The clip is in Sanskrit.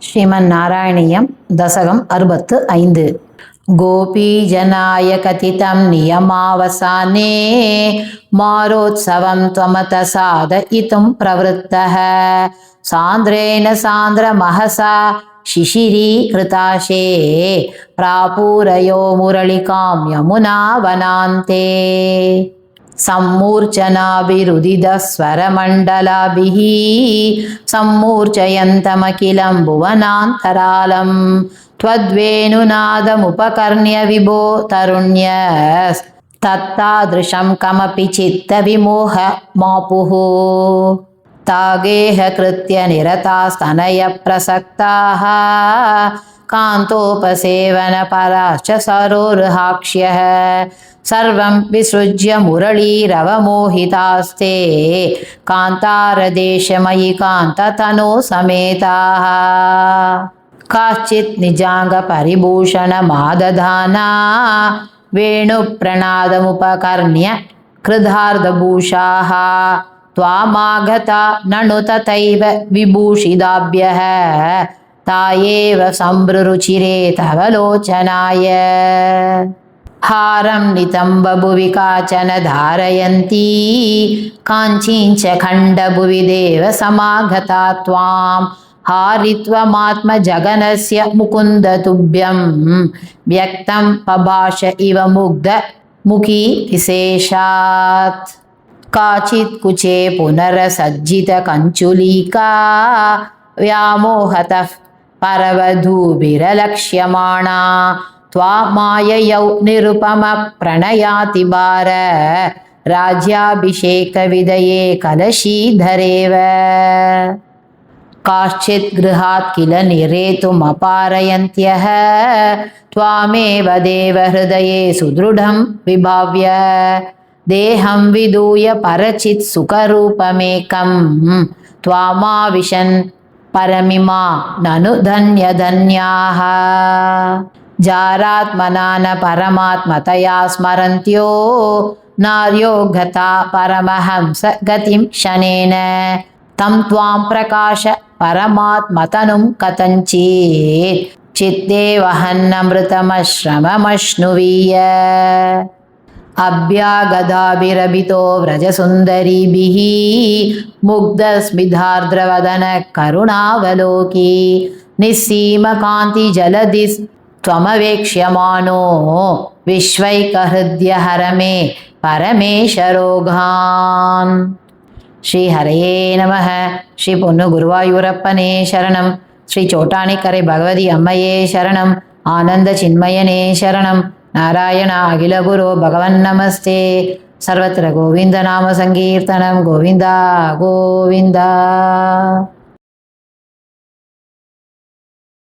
श्रीमन्नारायणीयं दशकम् 65 गोपीजनाय कथितं नियमावसाने मारोत्सवं त्वमत साधयितुं प्रवृत्तः सान्द्रेण सान्द्रमहसा शिशिरीकृताशे प्रापूरयो मुरलिकां यमुना वनान्ते सम्मूर्छनाभिरुदितस्वरमण्डलाभिः सम्मूर्छयन्तमखिलं भुवनान्तरालं त्वद्वेणुनादमुपकर्ण्य विभो तरुण्यस्तत्तादृशं कमपि चित्तविमोहमापुः तागेहकृत्य निरतास्तनयप्रसक्ताः कान्तोपसेवनपराश्च सरोरुहाक्ष्यः सर्वं विसृज्य मुरलीरवमोहितास्ते कान्तारदेशमयि कान्ततनो समेताः काश्चित् निजाङ्गपरिभूषणमादधाना वेणुप्रणादमुपकर्ण्य कृधार्धभूषाः त्वामागता ननु तथैव विभूषिताभ्यः ता एव सम्भ्रुरुचिरे तव लोचनाय हारं नितम्बभुवि काचन धारयन्ती काञ्चीञ्च खण्डभुवि देव समागता त्वां हारित्वमात्मजगनस्य मुकुन्दतुभ्यं व्यक्तं पभाष इव मुग्धमुखी विशेषात् काचित् कुचे पुनरसज्जितकञ्चुलीका व्यामोहतः परवधूभिरलक्ष्यमाणा त्वामाययौ निरुपमप्रणयातिभार राज्याभिषेकविधये कलशीधरेव काश्चित् गृहात् किल निरेतुमपारयन्त्यः त्वामेव देवहृदये सुदृढं विभाव्य देहं विधूय परचित् सुखरूपमेकं त्वामाविशन् परमिमा ननु धन्यधन्याः जारात्मना न परमात्मतया स्मरन्त्यो नार्यो गता परमहंस गतिं शनेन तं त्वां प्रकाश परमात्मतनुं कथञ्चित् चित्ते वहन्नमृतमश्रममश्नुवीय अभ्यागदाभिरभितो व्रजसुन्दरीभिः मुग्धस्मितार्द्रवदन करुणावलोकी निस्सीमकान्तिजलधिस्त्वमवेक्ष्यमाणो विश्वैकहृदय मे परमेशरोगान् श्रीहरये नमः श्री पोन्नु गुरुवायूरप्पने शरणं श्री चोटानिकरे भगवती अम्मये शरणं आनंद चिन्मयने शरणं नारायण अखिल गुरो भगवन् नमस्ते सर्वत्र गोविंद नाम संकीर्तनं गोविंदा गोविंदा।